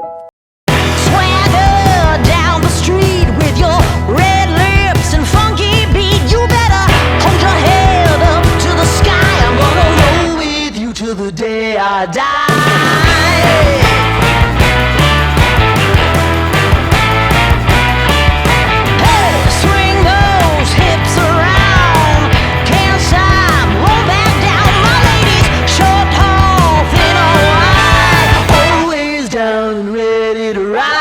Swagger down the street with your red lips and funky beat. You better hold your head up to the sky. I'm gonna roll with you till the day I die. Ready to ride.